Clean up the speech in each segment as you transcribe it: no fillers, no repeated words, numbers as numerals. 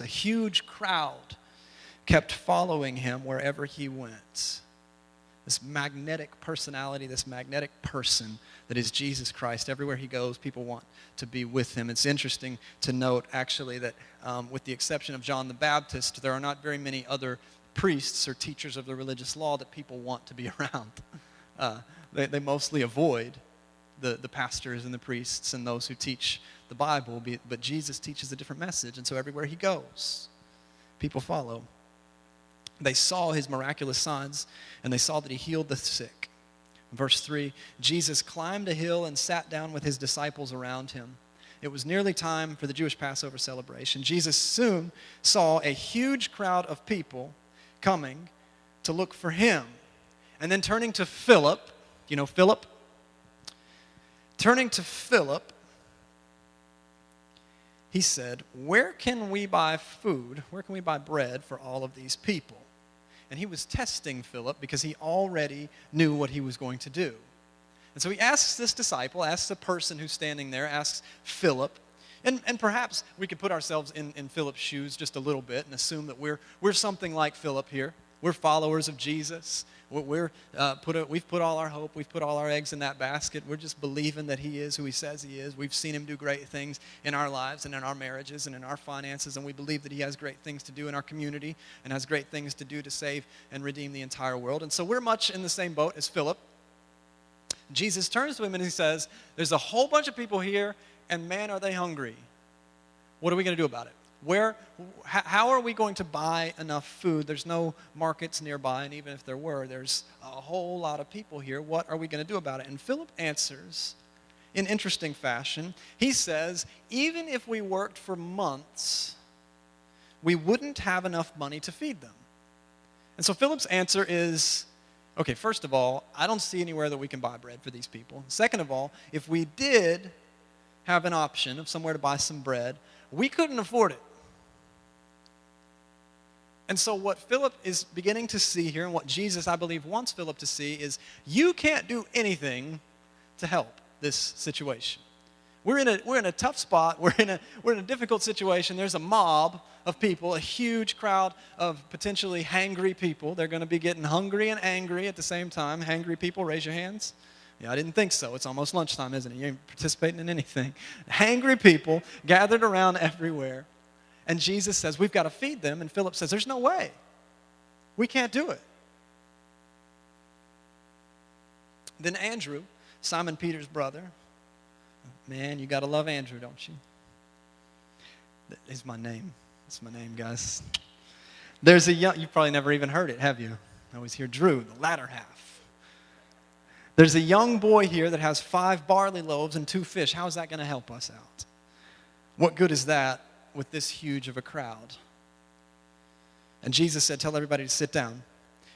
A huge crowd kept following him wherever he went. This magnetic personality, this magnetic person that is Jesus Christ. Everywhere he goes, people want to be with him. It's interesting to note, actually, that with the exception of John the Baptist, there are not very many other priests or teachers of the religious law that people want to be around. They mostly avoid the pastors and the priests and those who teach the Bible, but Jesus teaches a different message, and so everywhere he goes, people follow. They saw his miraculous signs, and they saw that he healed the sick. Verse 3, Jesus climbed a hill and sat down with his disciples around him. It was nearly time for the Jewish Passover celebration. Jesus soon saw a huge crowd of people coming to look for him. And then turning to Philip, you know Philip? Turning to Philip, he said, where can we buy food? Where can we buy bread for all of these people? And he was testing Philip because he already knew what he was going to do. And so he asks this disciple, asks the person who's standing there, asks Philip. And perhaps we could put ourselves in Philip's shoes just a little bit and assume that we're something like Philip here. We're followers of Jesus. We've put all our hope, we've put all our eggs in that basket. We're just believing that he is who he says he is. We've seen him do great things in our lives and in our marriages and in our finances, and we believe that he has great things to do in our community and has great things to do to save and redeem the entire world. And so we're much in the same boat as Philip. Jesus turns to him and he says, there's a whole bunch of people here, and man, are they hungry. What are we going to do about it? How are we going to buy enough food? There's no markets nearby, and even if there were, there's a whole lot of people here. What are we going to do about it? And Philip answers in interesting fashion. He says, even if we worked for months, we wouldn't have enough money to feed them. And so Philip's answer is, okay, first of all, I don't see anywhere that we can buy bread for these people. Second of all, if we did have an option of somewhere to buy some bread, we couldn't afford it. And so what Philip is beginning to see here, and what Jesus, I believe, wants Philip to see, is you can't do anything to help this situation. We're in a tough spot. We're in a difficult situation. There's a mob of people, a huge crowd of potentially hangry people. They're going to be getting hungry and angry at the same time. Hangry people, raise your hands. Yeah, I didn't think so. It's almost lunchtime, isn't it? You ain't participating in anything. Hangry people gathered around everywhere. And Jesus says, we've got to feed them. And Philip says, there's no way. We can't do it. Then Andrew, Simon Peter's brother. Man, you got to love Andrew, don't you? That is my name. That's my name, guys. There's a young, you've probably never even heard it, have you? I always hear Drew, the latter half. There's a young boy here that has 5 barley loaves and 2 fish. How is that going to help us out? What good is that with this huge of a crowd? And Jesus said, tell everybody to sit down.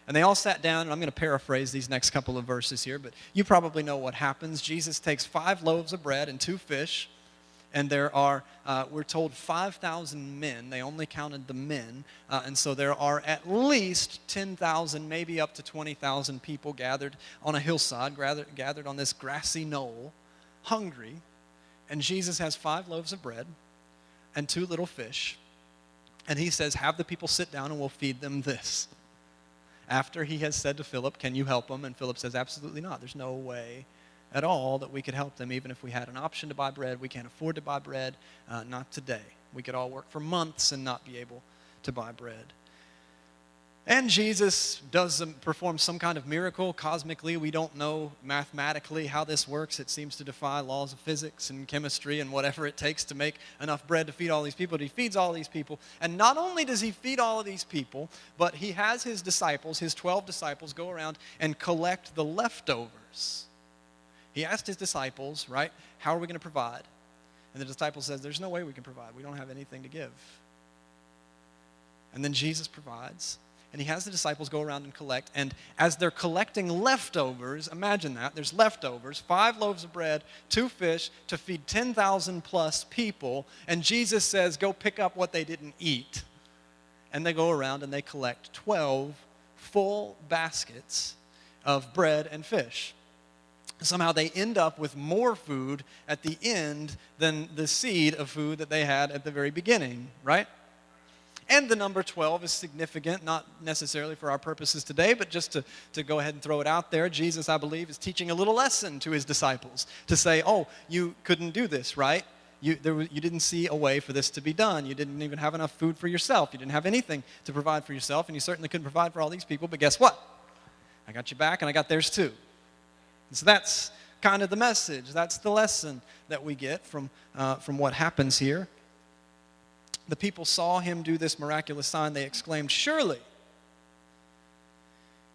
And they all sat down, and I'm going to paraphrase these next couple of verses here, but you probably know what happens. Jesus takes 5 loaves of bread and 2 fish, and there are, we're told, 5,000 men. They only counted the men, and so there are at least 10,000, maybe up to 20,000 people gathered on a hillside, gathered on this grassy knoll, hungry. And Jesus has 5 loaves of bread and 2 little fish, and he says, have the people sit down and we'll feed them this. After he has said to Philip, can you help them? And Philip says, absolutely not. There's no way at all that we could help them. Even if we had an option to buy bread, we can't afford to buy bread. Not today. We could all work for months and not be able to buy bread. And Jesus does perform some kind of miracle cosmically. We don't know mathematically how this works. It seems to defy laws of physics and chemistry and whatever it takes to make enough bread to feed all these people. But he feeds all these people. And not only does he feed all of these people, but he has his disciples, his 12 disciples, go around and collect the leftovers. He asked his disciples, right, how are we going to provide? And the disciple says, there's no way we can provide. We don't have anything to give. And then Jesus provides. And he has the disciples go around and collect. And as they're collecting leftovers, imagine that. There's leftovers, 5 loaves of bread, 2 fish to feed 10,000 plus people. And Jesus says, go pick up what they didn't eat. And they go around and they collect 12 full baskets of bread and fish. Somehow they end up with more food at the end than the seed of food that they had at the very beginning, right? And the number 12 is significant, not necessarily for our purposes today, but just to go ahead and throw it out there. Jesus, I believe, is teaching a little lesson to his disciples to say, oh, you couldn't do this, right? You didn't see a way for this to be done. You didn't even have enough food for yourself. You didn't have anything to provide for yourself, and you certainly couldn't provide for all these people. But guess what? I got your back, and I got theirs too. And so that's kind of the message. That's the lesson that we get from what happens here. The people saw him do this miraculous sign. They exclaimed, surely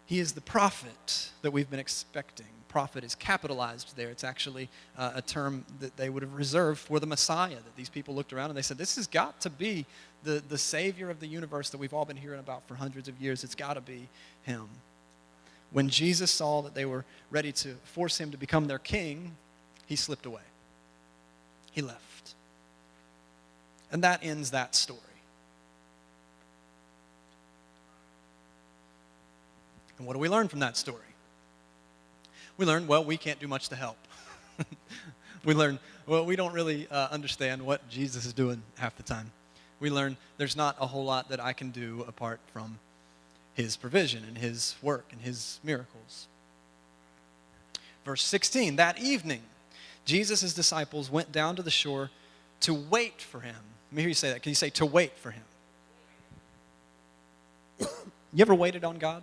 he is the prophet that we've been expecting. Prophet is capitalized there. It's actually a term that they would have reserved for the Messiah, that these people looked around and they said, this has got to be the Savior of the universe that we've all been hearing about for hundreds of years. It's got to be him. When Jesus saw that they were ready to force him to become their king, he slipped away. He left. And that ends that story. And what do we learn from that story? We learn, well, we can't do much to help. We learn, well, we don't really understand what Jesus is doing half the time. We learn there's not a whole lot that I can do apart from his provision and his work and his miracles. Verse 16, that evening, Jesus' disciples went down to the shore to wait for him. Let me hear you say that. Can you say to wait for him? You ever waited on God?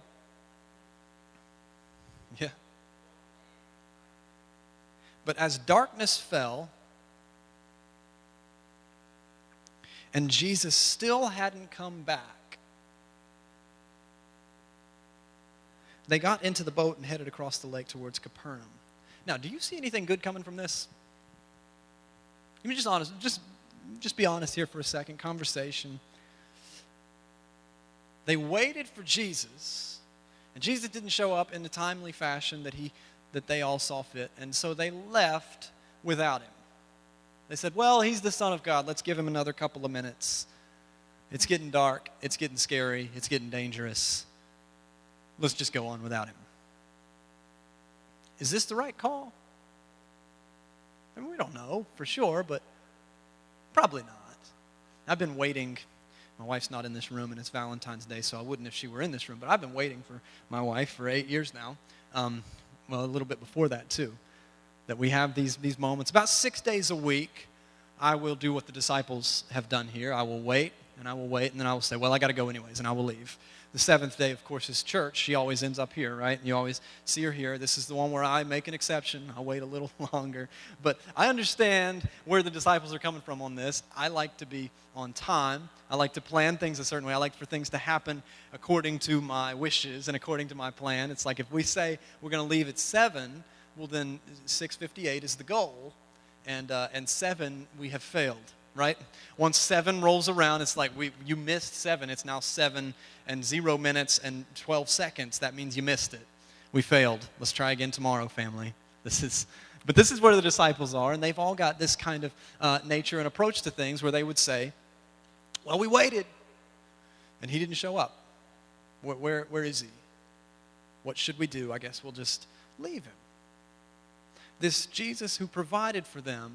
Yeah. But as darkness fell, and Jesus still hadn't come back, they got into the boat and headed across the lake towards Capernaum. Now, do you see anything good coming from this? Let me just honest, just be honest here for a second. Conversation. They waited for Jesus, and Jesus didn't show up in the timely fashion that they all saw fit, and so they left without him. They said, well, he's the Son of God. Let's give him another couple of minutes. It's getting dark. It's getting scary. It's getting dangerous. Let's just go on without him. Is this the right call? I mean, we don't know for sure, but probably not. I've been waiting. My wife's not in this room, and it's Valentine's Day, so I wouldn't if she were in this room. But I've been waiting for my wife for 8 years now. Well, a little bit before that, too. That we have these moments. About 6 days a week, I will do what the disciples have done here. I will wait, and then I will say, well, I got to go anyways, and I will leave. The seventh day, of course, is church. She always ends up here, right? You always see her here. This is the one where I make an exception. I'll wait a little longer. But I understand where the disciples are coming from on this. I like to be on time. I like to plan things a certain way. I like for things to happen according to my wishes and according to my plan. It's like if we say we're going to leave at 7, well, then 6:58 is the goal. And 7, we have failed. Right? Once 7 rolls around, it's like you missed 7. It's now 7 and 0 minutes and 12 seconds. That means you missed it. We failed. Let's try again tomorrow, family. This is where the disciples are, and they've all got this kind of nature and approach to things where they would say, well, we waited, and he didn't show up. Where is he? What should we do? I guess we'll just leave him. This Jesus who provided for them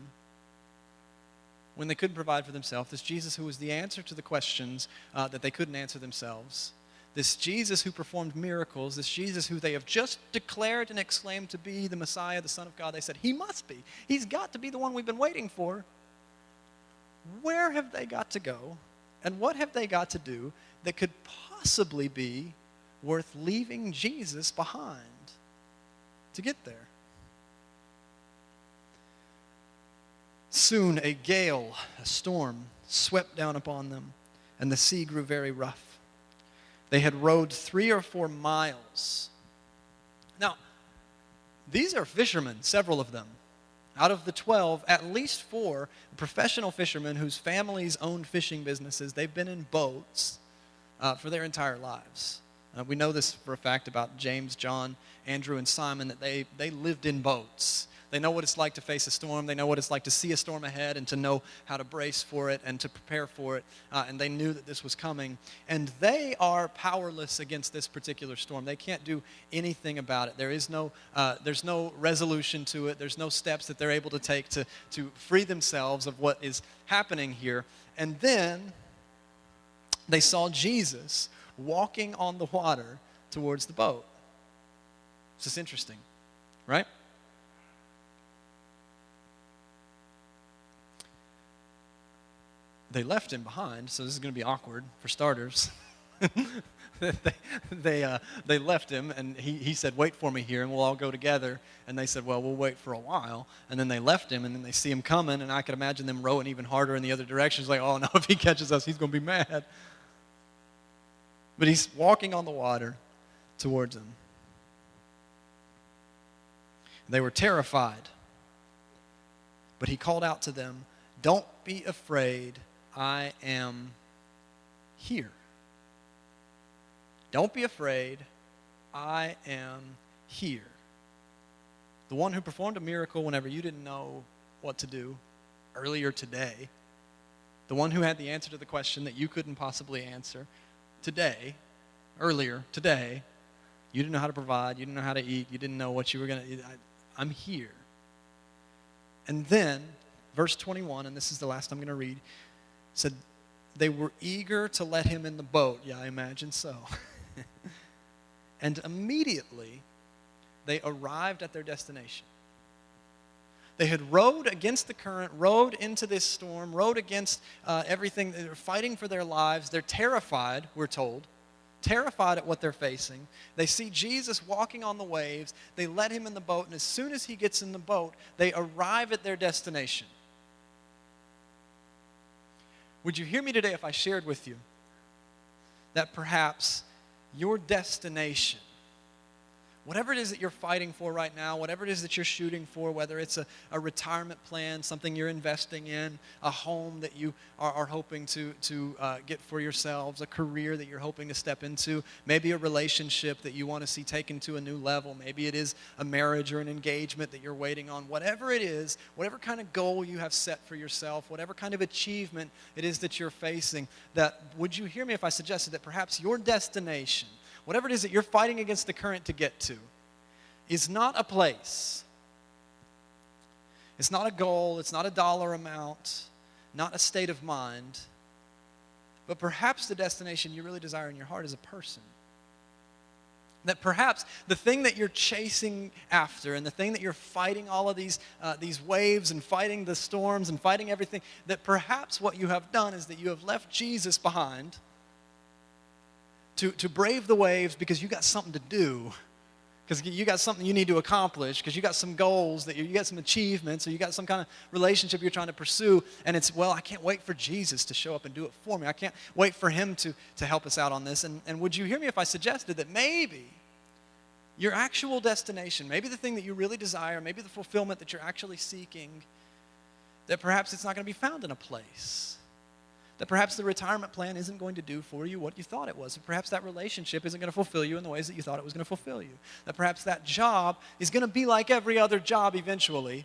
when they couldn't provide for themselves, this Jesus who was the answer to the questions that they couldn't answer themselves, this Jesus who performed miracles, this Jesus who they have just declared and exclaimed to be the Messiah, the Son of God, they said, he must be. He's got to be the one we've been waiting for. Where have they got to go, and what have they got to do that could possibly be worth leaving Jesus behind to get there? Soon a gale, a storm, swept down upon them, and the sea grew very rough. They had rowed 3 or 4 miles. Now, these are fishermen, several of them. Out of the 12, at least 4 professional fishermen whose families owned fishing businesses. They've been in boats for their entire lives. We know this for a fact about James, John, Andrew, and Simon, that they lived in boats. They know what it's like to face a storm. They know what it's like to see a storm ahead and to know how to brace for it and to prepare for it. And they knew that this was coming. And they are powerless against this particular storm. They can't do anything about it. There's no resolution to it. There's no steps that they're able to take to free themselves of what is happening here. And then they saw Jesus walking on the water towards the boat. It's just interesting, right? They left him behind, so this is going to be awkward for starters. They left him, and he said, wait for me here, and we'll all go together. And they said, well, we'll wait for a while. And then they left him, and then they see him coming, and I could imagine them rowing even harder in the other direction. It's like, oh, no, if he catches us, he's going to be mad. But he's walking on the water towards them. They were terrified. But he called out to them, don't be afraid, I am here. Don't be afraid, I am here. The one who performed a miracle whenever you didn't know what to do earlier today. The one who had the answer to the question that you couldn't possibly answer today, earlier today. You didn't know how to provide, you didn't know how to eat, you didn't know what you were going to. I'm here. And then, verse 21, and this is the last I'm going to read, said, they were eager to let him in the boat. Yeah, I imagine so. And immediately, they arrived at their destination. They had rowed against the current, rowed into this storm, rowed against everything. They were fighting for their lives. They're terrified, we're told, terrified at what they're facing. They see Jesus walking on the waves. They let him in the boat, and as soon as he gets in the boat, they arrive at their destination. Would you hear me today if I shared with you that perhaps your destination, whatever it is that you're fighting for right now, whatever it is that you're shooting for, whether it's a retirement plan, something you're investing in, a home that you are hoping to get for yourselves, a career that you're hoping to step into, maybe a relationship that you want to see taken to a new level, maybe it is a marriage or an engagement that you're waiting on, whatever it is, whatever kind of goal you have set for yourself, whatever kind of achievement it is that you're facing, that would you hear me if I suggested that perhaps your destination, whatever it is that you're fighting against the current to get to, is not a place. It's not a goal. It's not a dollar amount. Not a state of mind. But perhaps the destination you really desire in your heart is a person. That perhaps the thing that you're chasing after and the thing that you're fighting all of these waves and fighting the storms and fighting everything, that perhaps what you have done is that you have left Jesus behind to brave the waves because you got something to do, because you got something you need to accomplish, because you got some goals, that you got some achievements, or you got some kind of relationship you're trying to pursue, and it's, well, I can't wait for Jesus to show up and do it for me. I can't wait for him to help us out on this. And would you hear me if I suggested that maybe your actual destination, maybe the thing that you really desire, maybe the fulfillment that you're actually seeking, that perhaps it's not going to be found in a place. That perhaps the retirement plan isn't going to do for you what you thought it was. That perhaps that relationship isn't going to fulfill you in the ways that you thought it was going to fulfill you. That perhaps that job is going to be like every other job eventually.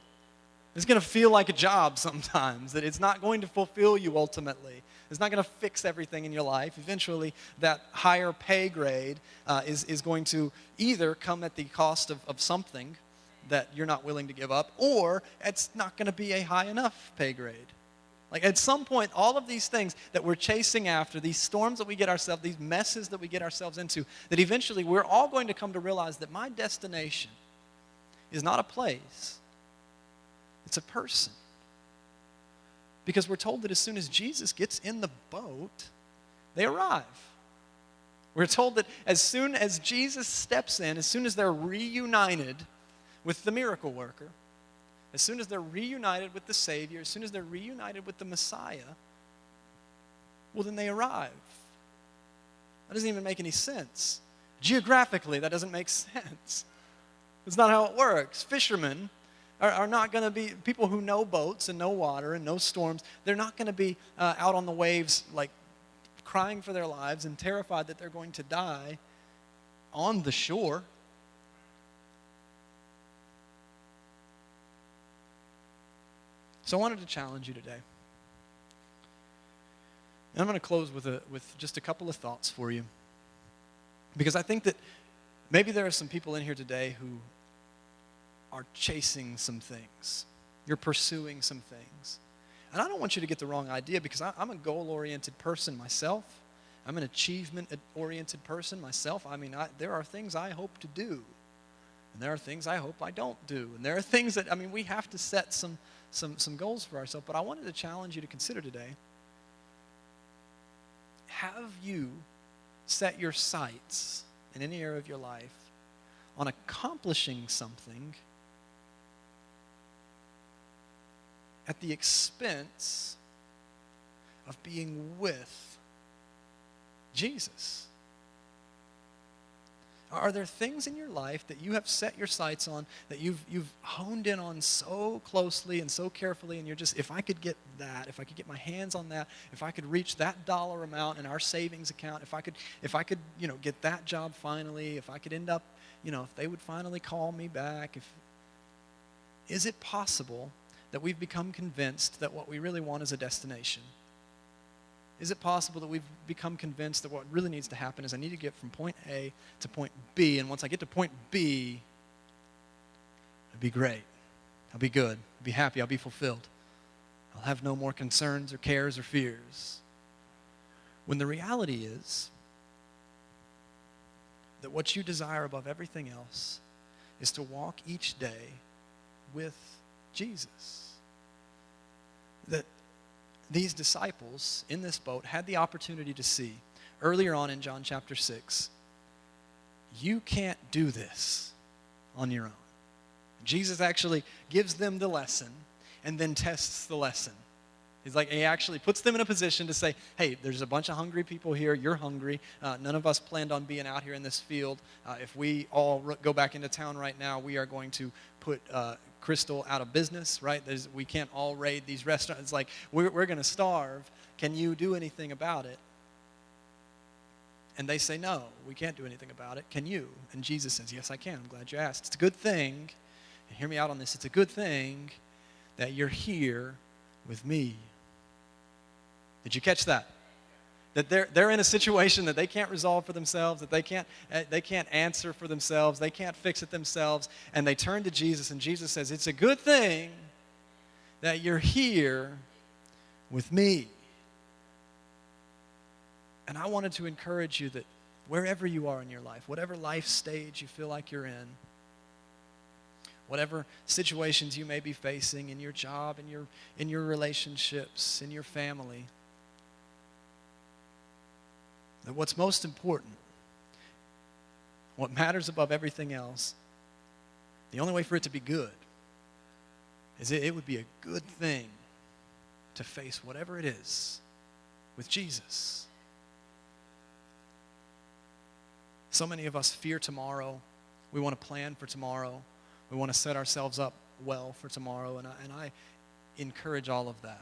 It's going to feel like a job sometimes. That it's not going to fulfill you ultimately. It's not going to fix everything in your life. Eventually, that higher pay grade is going to either come at the cost of something that you're not willing to give up, or it's not going to be a high enough pay grade. Like at some point, all of these things that we're chasing after, these storms that we get ourselves, these messes that we get ourselves into, that eventually we're all going to come to realize that my destination is not a place, it's a person. Because we're told that as soon as Jesus gets in the boat, they arrive. We're told that as soon as Jesus steps in, as soon as they're reunited with the miracle worker, as soon as they're reunited with the Savior, as soon as they're reunited with the Messiah, well, then they arrive. That doesn't even make any sense. Geographically, that doesn't make sense. It's not how it works. Fishermen are not going to be, people who know boats and know water and know storms, they're not going to be out on the waves like crying for their lives and terrified that they're going to die on the shore. So I wanted to challenge you today. And I'm going to close with just a couple of thoughts for you. Because I think that maybe there are some people in here today who are chasing some things. You're pursuing some things. And I don't want you to get the wrong idea, because I'm a goal-oriented person myself. I'm an achievement-oriented person myself. I mean, there are things I hope to do. And there are things I hope I don't do. And there are things that, we have to set some goals for ourselves. But I wanted to challenge you to consider today, have you set your sights in any area of your life on accomplishing something at the expense of being with Jesus? Are there things in your life that you have set your sights on, that you've honed in on so closely and so carefully, and you're just, if I could get that, if I could get my hands on that, if I could reach that dollar amount in our savings account, if I could, get that job finally, if I could end up, if they would finally call me back, is it possible that we've become convinced that what we really want is a destination? Is it possible that we've become convinced that what really needs to happen is I need to get from point A to point B, and once I get to point B, it'll be great. I'll be good. I'll be happy. I'll be fulfilled. I'll have no more concerns or cares or fears. When the reality is that what you desire above everything else is to walk each day with Jesus. That these disciples in this boat had the opportunity to see earlier on in John chapter 6, you can't do this on your own. Jesus actually gives them the lesson and then tests the lesson. He actually puts them in a position to say, hey, there's a bunch of hungry people here. You're hungry. None of us planned on being out here in this field. If we all go back into town right now, we are going to put Crystal out of business, right? We can't all raid these restaurants. It's like, we're going to starve. Can you do anything about it? And they say, no, we can't do anything about it. Can you? And Jesus says, yes, I can. I'm glad you asked. It's a good thing, and hear me out on this, it's a good thing that you're here with me. Did you catch that? That they're in a situation that they can't resolve for themselves, that they can't answer for themselves, they can't fix it themselves, and they turn to Jesus, and Jesus says, it's a good thing that you're here with me. And I wanted to encourage you that wherever you are in your life, whatever life stage you feel like you're in, whatever situations you may be facing in your job, in your relationships, in your family, that what's most important, what matters above everything else, the only way for it to be good is it would be a good thing to face whatever it is with Jesus. So many of us fear tomorrow. We want to plan for tomorrow. We want to set ourselves up well for tomorrow, and I encourage all of that.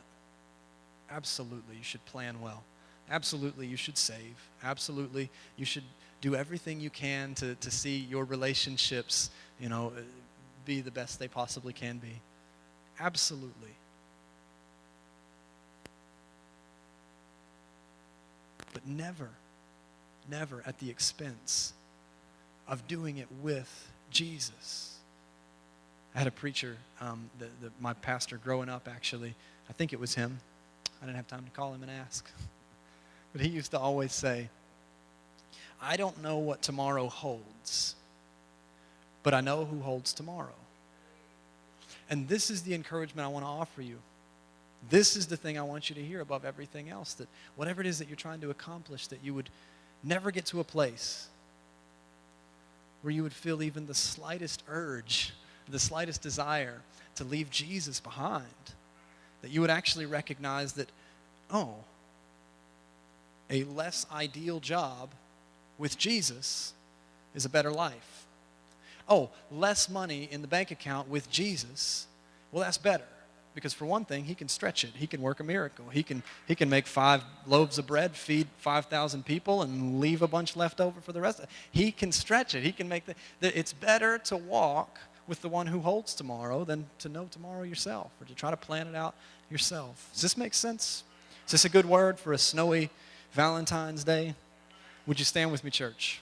Absolutely, you should plan well. Absolutely, you should save. Absolutely, you should do everything you can to see your relationships, be the best they possibly can be. Absolutely. But never at the expense of doing it with Jesus. I had a preacher, my pastor growing up, actually. I think it was him. I didn't have time to call him and ask. But he used to always say, I don't know what tomorrow holds, but I know who holds tomorrow. And this is the encouragement I want to offer you. This is the thing I want you to hear above everything else, that whatever it is that you're trying to accomplish, that you would never get to a place where you would feel even the slightest urge, the slightest desire to leave Jesus behind. That you would actually recognize that, a less ideal job with Jesus is a better life. Less money in the bank account with Jesus, well, that's better. Because for one thing, he can stretch it. He can work a miracle. He can make 5 loaves of bread, feed 5,000 people, and leave a bunch left over for the rest. He can stretch it. He can make it's better to walk with the one who holds tomorrow than to know tomorrow yourself, or to try to plan it out yourself. Does this make sense? Is this a good word for a snowy Valentine's Day? Would you stand with me, church?